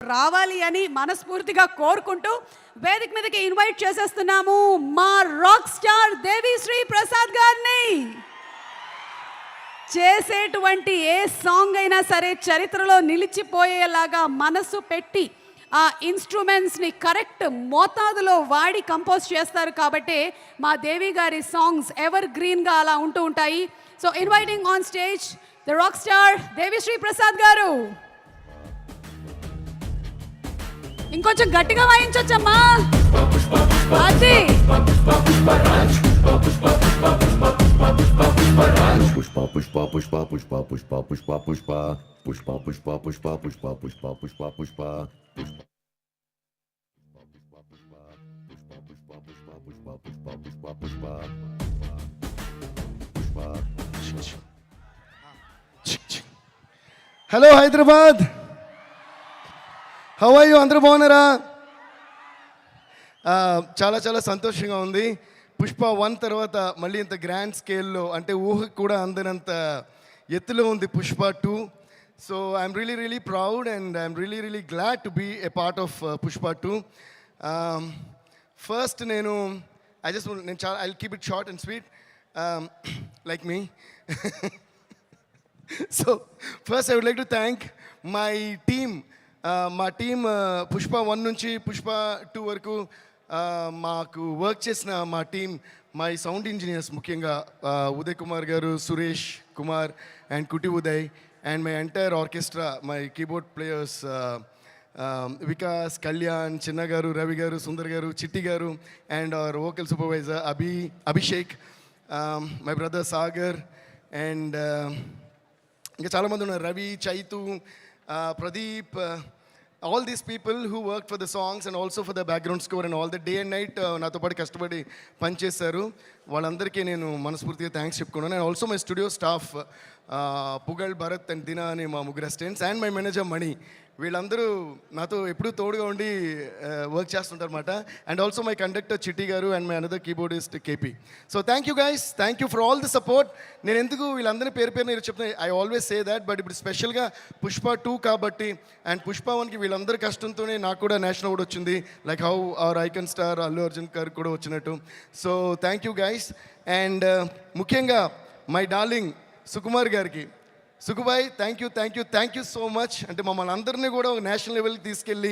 రావాలి అని మనస్ఫూర్తిగా కోరుకుంటూ వేదిక మీదకి ఇన్వైట్ చేసేస్తున్నాము మా రాక్ స్టార్ దేవిశ్రీ ప్రసాద్ గారిని. చేసేటువంటి ఏ సాంగ్ అయినా సరే చరిత్రలో నిలిచిపోయేలాగా మనసు పెట్టి ఆ ఇన్స్ట్రుమెంట్స్ని కరెక్ట్ మోతాదులో వాడి కంపోజ్ చేస్తారు కాబట్టి మా దేవి గారి సాంగ్స్ ఎవర్ గ్రీన్గా అలా ఉంటూ ఉంటాయి. So inviting on stage the rock star Devi Sri Prasad గారు. ఇంకొంచెం గట్టిగా వాయించొచ్చమ్మా. అది Pushpa Pushpa Pushpa Pushpa Pushpa Pushpa Pushpa Pushpa Pushpa Pushpa Pushpa Pushpa Pushpa Pushpa hello Hyderabad, how are you? అందరూ బాగున్నారా? చాలా చాలా సంతోషంగా ఉంది. పుష్ప 1 తర్వాత మళ్ళీ ఇంత గ్రాండ్ స్కేల్లో, అంటే ఊహకు కూడా అందనంత ఎత్తులో ఉంది Pushpa 2. So I'm really proud and I'm really glad to be a part of Pushpa 2. First నేను I keep it short and sweet like me. So first I would like to thank my team. మా team Pushpa 1 నుంచి పుష్ప 2 వరకు మాకు work చేసిన మా team, my sound engineers, ముఖ్యంగా Uday Kumar garu, Suresh Kumar and Kutti Uday, and my entire orchestra, my keyboard players Vikas, Kalyan, Chinna garu, Ravi garu, Sundar garu, Chitti garu, and our vocal supervisor Abhishek, my brother Sagar, and ఇంకా చాలామంది ఉన్నారు, Ravi, Chaitu, Pradeep, all these people who worked for the songs and also for the background score and all the day and night నాతో పాటు కష్టపడి పనిచేశారు. వాళ్ళందరికీ నేను మనస్ఫూర్తిగా థ్యాంక్స్ చెప్పుకున్నాను. And also my studio staff Pugal, Bharath and Dina అని మా ముగ్గురు assistants, and my manager Mani. వీళ్ళందరూ నాతో ఎప్పుడూ తోడుగా ఉండి వర్క్ చేస్తుంటారు అనమాట. And also my conductor Chitti garu and my another keyboardist K P. So thank you guys, thank you for all the support. నేను ఎందుకు వీళ్ళందరినీ పేరు నేను చెప్తున్నా, I always say that, but ఇప్పుడు స్పెషల్గా పుష్ప 2 కాబట్టి అండ్ పుష్ప 1కి వీళ్ళందరి కష్టంతోనే నాకు కూడా నేషనల్ అవార్డు వచ్చింది, like how our icon star Allu Arjun గారు కూడా వచ్చినట్టు. So thank you guys. And ముఖ్యంగా మై డార్లింగ్ సుకుమార్ గారికి, Sukubai, thank you so much. అంటే మమ్మల్ని అందరినీ కూడా ఒక నేషనల్ లెవెల్కి తీసుకెళ్ళి,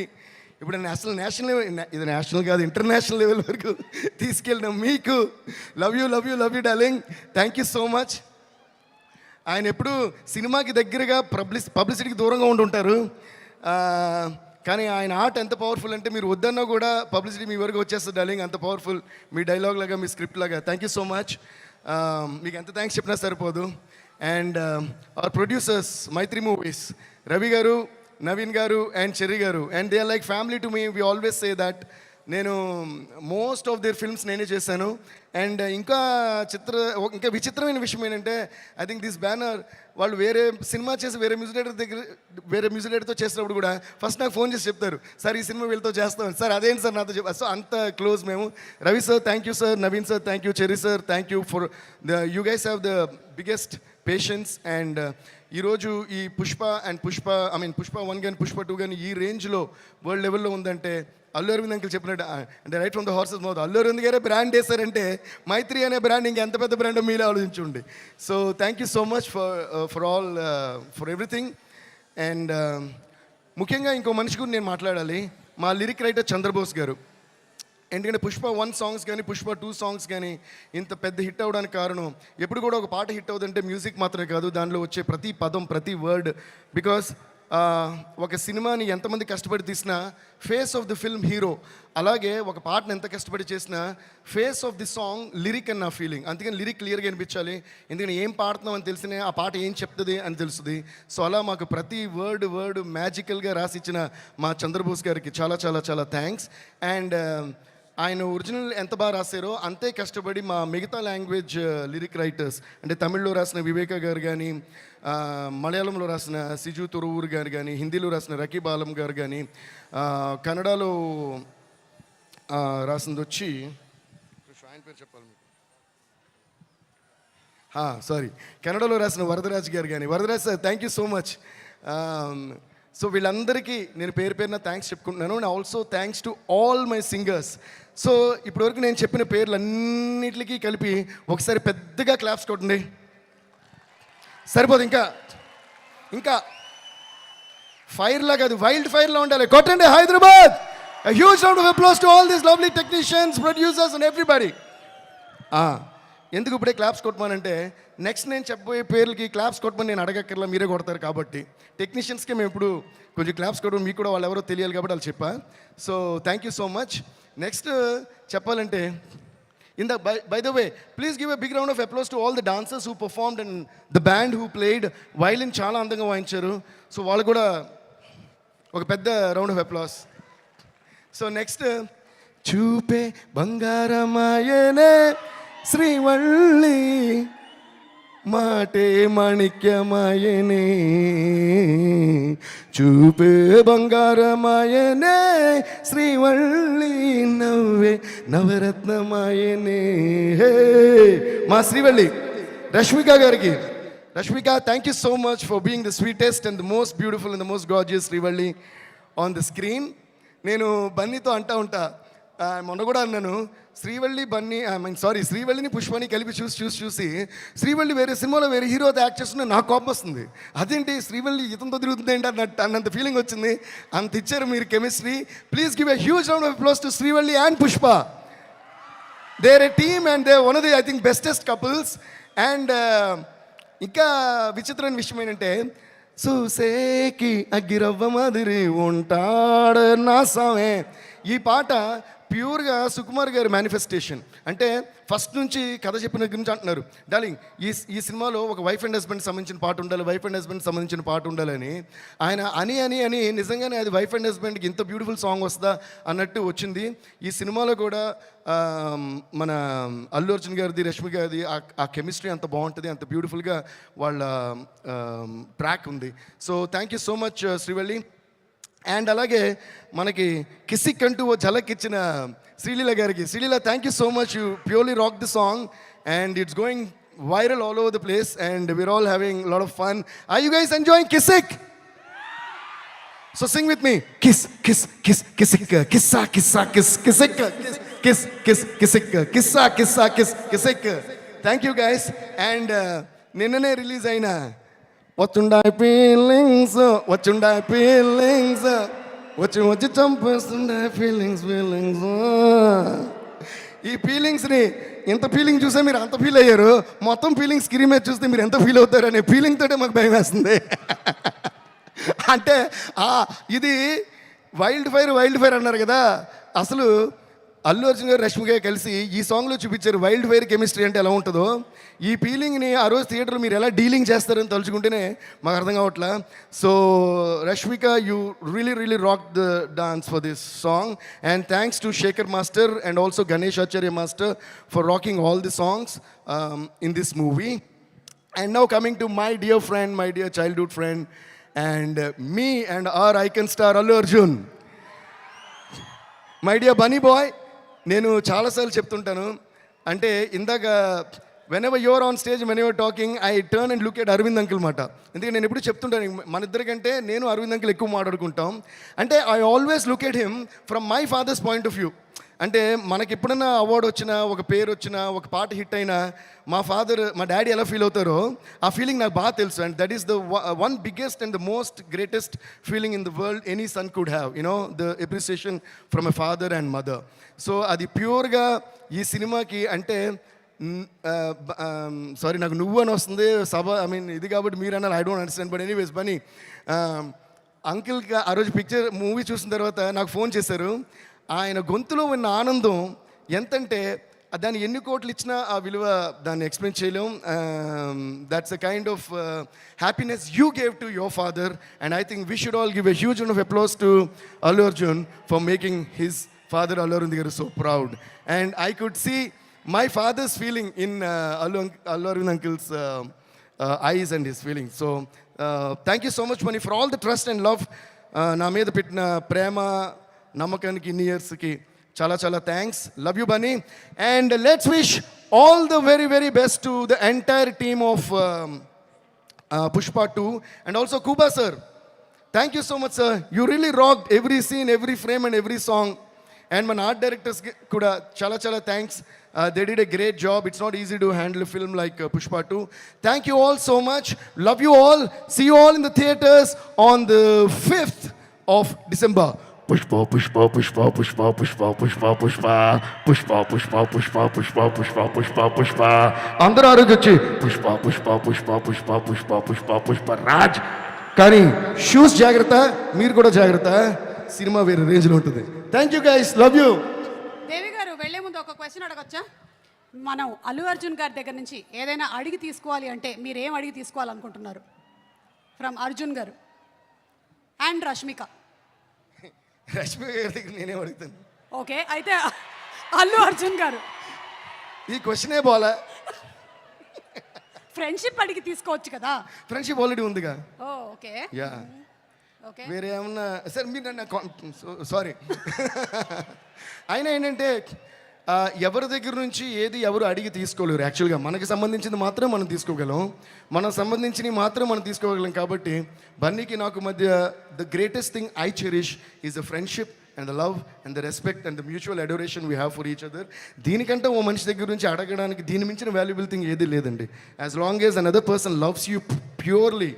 ఇప్పుడు నేషనల్ లెవెల్, ఇది నేషనల్ కాదు ఇంటర్నేషనల్ లెవెల్ వరకు తీసుకెళ్ళిన మీకు love you darling, thank you so much. ఆయన ఎప్పుడు సినిమాకి దగ్గరగా పబ్లిసిటీకి దూరంగా ఉంటుంటారు, కానీ ఆయన ఆర్ట్ ఎంత పవర్ఫుల్ అంటే మీరు వద్దన్నా కూడా పబ్లిసిటీ మీ వరకు వచ్చేస్తుంది డార్లింగ్, అంత పవర్ఫుల్ మీ డైలాగ్ లాగా, మీ స్క్రిప్ట్ లాగా. Thank you so much. మీకు ఎంత థ్యాంక్స్ చెప్పినా సరిపోదు. And our producers, Mythri Movies, Ravi garu, Naveen garu and Cherry garu, and they are like family to me. We always say that. నేను మోస్ట్ ఆఫ్ దేర్ ఫిల్మ్స్ నేనే చేశాను. అండ్ ఇంకా విచిత్రమైన విషయం ఏంటంటే, ఐ థింక్ దిస్ బ్యానర్ వాళ్ళు వేరే సినిమా చేసి వేరే మ్యూజిక్ డైరెక్టర్తో చేసినప్పుడు కూడా ఫస్ట్ నాకు ఫోన్ చేసి చెప్తారు, సార్ ఈ సినిమా వీళ్ళతో చేస్తాం సార్, అదేంటి సార్ నాతో చెప్పారు. సో అంత క్లోజ్ మేము. Ravi sir thank you sir, Naveen sir thank you, cherry sir thank you for you guys have the biggest patience. And ఈరోజు ఈ పుష్ప 1 కానీ పుష్ప 2 కానీ ఈ రేంజ్లో వరల్డ్ లెవెల్లో ఉందంటే అల్లు అరవింద్ అంకుల్ చెప్పినట్టు, అంటే right from the horse's mouth, Allu Aravind గారే బ్రాండ్ వేశారంటే మైత్రి అనే బ్రాండ్ ఇంకెంత పెద్ద బ్రాండ్ మీరే ఆలోచించండి. So thank you so much for everything. And ముఖ్యంగా ఇంకో మనిషి గురించి నేను మాట్లాడాలి, మా లిరిక్ రైటర్ చంద్రబోస్ గారు. ఎందుకంటే పుష్ప 1 సాంగ్స్ కానీ పుష్ప 2 సాంగ్స్ కానీ ఇంత పెద్ద హిట్ అవ్వడానికి కారణం, ఎప్పుడు కూడా ఒక పాట హిట్ అవుతుందంటే మ్యూజిక్ మాత్రమే కాదు, దానిలో వచ్చే ప్రతి పదం, ప్రతి వర్డ్. బికాస్ ఒక సినిమాని ఎంతమంది కష్టపడి తీసినా face of the film hero, అలాగే ఒక పాటను ఎంత కష్టపడి చేసినా face of the song lyric అని నా ఫీలింగ్. అందుకని లిరిక్ క్లియర్గా అనిపించాలి, ఎందుకంటే ఏం పాడుతున్నాం అని తెలిసినే ఆ పాట ఏం చెప్తుంది అని తెలుస్తుంది. సో అలా మాకు ప్రతి వర్డ్ మ్యాజికల్గా రాసిచ్చిన మా చంద్రబోస్ గారికి చాలా చాలా చాలా థ్యాంక్స్. అండ్ ఆయన ఒరిజినల్ ఎంత బాగా రాశారో అంతే కష్టపడి మా మిగతా లాంగ్వేజ్ లిరిక్ రైటర్స్, అంటే తమిళ్లో రాసిన వివేక గారు కానీ, మలయాళంలో రాసిన సిజు తొరువూరు గారు కానీ, హిందీలో రాసిన రకీబ్ ఆలం గారు కానీ, కన్నడలో రాసింది వచ్చి ఆయన పేరు చెప్పాలి మీకు. సారీ, కెనడాలో రాసిన వరదరాజ్ గారు కానీ. Varadaraj sir, thank you so much. So వీళ్ళందరికీ నేను పేరు పేరున థ్యాంక్స్ చెప్పుకుంటున్నాను. And also thanks to all my singers. So ఇప్పటివరకు నేను చెప్పిన పేర్లన్నిటికీ కలిపి ఒకసారి పెద్దగా క్లాప్స్ కొట్టండి. సరిపోదు, ఇంకా ఇంకా ఫైర్ లాగా, అది వైల్డ్ ఫైర్లా ఉండాలి. కొట్టండి Hyderabad. A huge round of applause to all these lovely technicians, producers and everybody. ఎందుకు ఇప్పుడే క్లాప్స్ కొట్టమనంటే నెక్స్ట్ నేను చెప్పబోయే పేర్లకి క్లాప్స్ కొట్టమని నేను అడగక్కర్లా, మీరే కొడతారు కాబట్టి. టెక్నీషియన్స్కి మేము ఇప్పుడు కొంచెం క్లాప్స్ కొట్టడం, మీకు కూడా వాళ్ళు ఎవరో తెలియాలి కాబట్టి వాళ్ళు చెప్పా. So thank you so much. Next చెప్పాలంటే by the way, please give a big round of applause to all the dancers who performed and the band who played. Violin చాలా అందంగా వాయించారు. సో వాళ్ళు కూడా ఒక పెద్ద round of applause. So next, చూపే బంగారమాయనే శ్రీవల్లి, మాటే మాణిక్యమాయనే, చూపే బంగారమాయనే శ్రీవల్లి, నవ్వే నవరత్నమాయనే. మా శ్రీవల్లి రష్మిక గారికి. Rashmika, thank you so much for being the sweetest and the most beautiful and the most gorgeous Srivalli on the screen. నేను బన్నీతో అంటా ఉంటా, మొన్న కూడా అన్నాను, శ్రీవల్లిని పుష్పని కలిపి చూసి శ్రీవల్లి వేరే సినిమాలో వేరే హీరోతో యాక్ట్ చేస్తున్నా నాకు కోపం వస్తుంది. అదేంటి శ్రీవల్లి ఇతంతో తిరుగుతుంది ఏంటి అన్నంత ఫీలింగ్ వచ్చింది. అంత ఇచ్చారు మీరు chemistry. Please give a huge round of applause to Srivalli and Pushpa. They are a team and they one of the I think bestest couples. And ఇంకా విచిత్రమైన విషయం ఏంటంటే, చూసేకి అగ్గిరవ్వ మాదిరి ఉంటాడు నా సామే. ఈ పాట ప్యూర్గా సుకుమార్ గారి మేనిఫెస్టేషన్. అంటే ఫస్ట్ నుంచి కథ చెప్పిన గురించి అంటున్నారు, డార్లింగ్ ఈ సినిమాలో ఒక వైఫ్ అండ్ హస్బెండ్ సంబంధించిన పాట ఉండాలి, వైఫ్ అండ్ హస్బెండ్ సంబంధించిన పాట ఉండాలని ఆయన అని నిజంగానే అది వైఫ్ అండ్ హస్బెండ్కి ఇంత బ్యూటిఫుల్ సాంగ్ వస్తుందా అన్నట్టు వచ్చింది. ఈ సినిమాలో కూడా మన అల్లు అర్జున్ గారిది, రష్మి గారిది ఆ కెమిస్ట్రీ అంత బాగుంటుంది, అంత బ్యూటిఫుల్గా వాళ్ళ ట్రాక్ ఉంది. So thank you so much Srivalli. And అలాగే మనకి కిసిక్ అంటూ ఓ ఝలక్ ఇచ్చిన శ్రీలీల గారికి. Sreeleela, thank you so much. You purely rock the song and it's going viral all over the place and we're all having a lot of fun. Are you guys enjoying Kisik? So sing with me. Kiss, kiss, kiss, Kisik, kissa, kissa, kiss, Kisik, kiss, kiss, Kisik, kissa, kissa, kiss, Kisik. Thank you guys. And నిన్ననే release అయిన వచ్చుండాయి feelings, వచ్చి చంపేస్తుండే feelings. ఈ ఫీలింగ్స్ని ఎంత feeling చూసే మీరు అంత feel అయ్యారు, మొత్తం ఫీలింగ్ స్క్రీన్ మీద చూస్తే మీరు ఎంత ఫీల్ అవుతారు అనే ఫీలింగ్ తోటే మాకు భయం వేస్తుంది. అంటే ఇది వైల్డ్ ఫైర్ అన్నారు కదా, అసలు అల్లు అర్జున్ గారు రష్మి గారు కలిసి ఈ సాంగ్లో చూపించారు వైల్డ్ ఫైర్ కెమిస్ట్రీ అంటే ఎలా ఉంటుందో. ఈ ఫీలింగ్ని ఆ రోజు థియేటర్లో మీరు ఎలా డీలింగ్ చేస్తారని తలుచుకుంటేనే మాకు అర్థం కావట్లా. So Rashmika, you really rock the dance for this song and thanks to Shekhar master and also Ganesh Acharya master for rocking all the songs in this movie. And now coming to my dear friend, my dear childhood friend and me and our icon star Allu Arjun. My dear Bunny boy, నేను చాలాసార్లు చెప్తుంటాను, అంటే ఇందాక whenever you're on stage, when you're talking, I turn and look at Aravind uncle మాట. ఎందుకంటే నేను ఎప్పుడు చెప్తుంటాను, మన ఇద్దరికంటే నేను అరవింద్ అంకుల్ ఎక్కువ మాట్లాడుకుంటాం. అంటే I always look at him from my father's point of view. అంటే మనకి ఎప్పుడన్నా అవార్డు వచ్చినా, ఒక పేరు వచ్చినా, ఒక పాట హిట్ అయినా మా డాడీ ఎలా ఫీల్ అవుతారో ఆ ఫీలింగ్ నాకు బాగా తెలుసు. And that is the one biggest and the most greatest feeling in the world any son could have, you know, the appreciation from a father and mother. So అది ప్యూర్గా ఈ సినిమాకి అంటే సారీ నాకు నువ్వు అని వస్తుంది ఇది కాబట్టి మీరు అన్నారు, I don't understand. But anyways Bunny అంకిల్కి ఆ రోజు మూవీ చూసిన తర్వాత నాకు ఫోన్ చేశారు. ఆయన గొంతులో ఉన్న ఆనందం ఎంతంటే దాన్ని ఎన్ని కోట్లు ఇచ్చినా ఆ విలువ దాన్ని ఎక్స్ప్లెయిన్ చేయలేం. That's a kind of happiness you gave to your father and I think we should all give a huge round of applause to Allu Arjun for making his father Allu Arvind garu so proud. And I could see my father's feeling in Allu Arvind uncle's eyes and his feelings. So thank you so much Mani for all the trust and love na meeda pettina prema namakaniki in years ki చాలా చాలా thanks. Love you Bunny. And let's wish all the very very best to the entire team of Pushpa 2 and also Kuba sir. Thank you so much sir. You really rocked every scene, every frame and every song. And my art directors kuda chala chala thanks. They did a great job. It's not easy to handle a film like Pushpa 2. Thank you all so much. Love you all. See you all in the theaters on the 5th of December. Pushpa, pushpa, pushpa, pushpa, pushpa, pushpa, pushpa, pushpa, pushpa, pushpa, pushpa, pushpa, pushpa, pushpa. అందరూ ఆరోగ్యొచ్చి Pushpa, pushpa, pushpa, pushpa, pushpa, pushpa, pushpa, Raj. కానీ shoes జాగ్రత్త, మీరు కూడా జాగ్రత్త. Cinema వేరే రేంజ్లో ఉంటుంది. Thank you guys. Love you. Devi garu వెళ్లే ముందు ఒక క్వశ్చన్ అడగొచ్చా? మనం అల్లు అర్జున్ గారి దగ్గర నుంచి ఏదైనా అడిగి తీసుకోవాలి అంటే మీరు ఏం అడిగి తీసుకోవాలనుకుంటున్నారు? ఫ్రమ్ అర్జున్ గారు అండ్ రష్మిక. రష్మి గారి దగ్గర నేనేం అడుగుతాను? ఓకే, అయితే అల్లు అర్జున్ గారు ఈ క్వశ్చనే బాలా. ఫ్రెండ్షిప్ అడిగి తీసుకోవచ్చు కదా. ఫ్రెండ్షిప్ ఆల్రెడీ ఉందిగా. ఓ ఓకే. యా. ఓకే, వేరే ఏమన్నా సార్ మీరు నన్ను సారీ. అయినా ఏంటంటే ఎవరి దగ్గర నుంచి ఏది ఎవరు అడిగి తీసుకోలేరు. యాక్చువల్గా మనకి సంబంధించింది మాత్రం మనం తీసుకోగలం, మనకు సంబంధించినవి మాత్రం మనం తీసుకోగలం. కాబట్టి బన్నీకి నాకు మధ్య the greatest thing I cherish is the friendship and the love and the respect and the mutual adoration we have for each other. దీనికంటే ఓ మనిషి దగ్గర నుంచి అడగడానికి దీని మించిన వాల్యుబుల్ థింగ్ ఏది లేదండి. As long as another person loves you purely,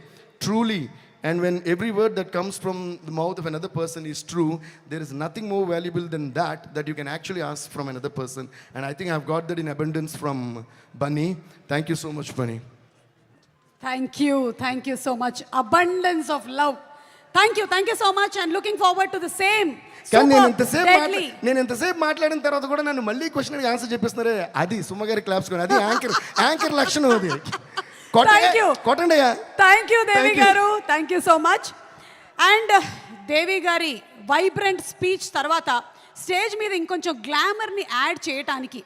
truly, and when every word that comes from the mouth of another person is true, there is nothing more valuable than that you can actually ask from another person. And I think I've got that in abundance from Bunny. Thank you so much, Bunny. Thank you so much. Abundance of love. Thank you so much and looking forward to the same. కానీ నేను ఎంతసేపు మాట్లాడిన తర్వాత కూడా నన్ను మళ్ళీ question answer చెప్పిస్తున్నారే, అది సుమ్మగారి claps కొని, అది యాంకర్ లక్షణం. అది కొట్టండి. Thank you Devi garu. Thank you so much. And Devi గారి వైబ్రెంట్ స్పీచ్ తర్వాత స్టేజ్ మీద ఇంకొంచెం గ్లామర్ని యాడ్ చేయటానికి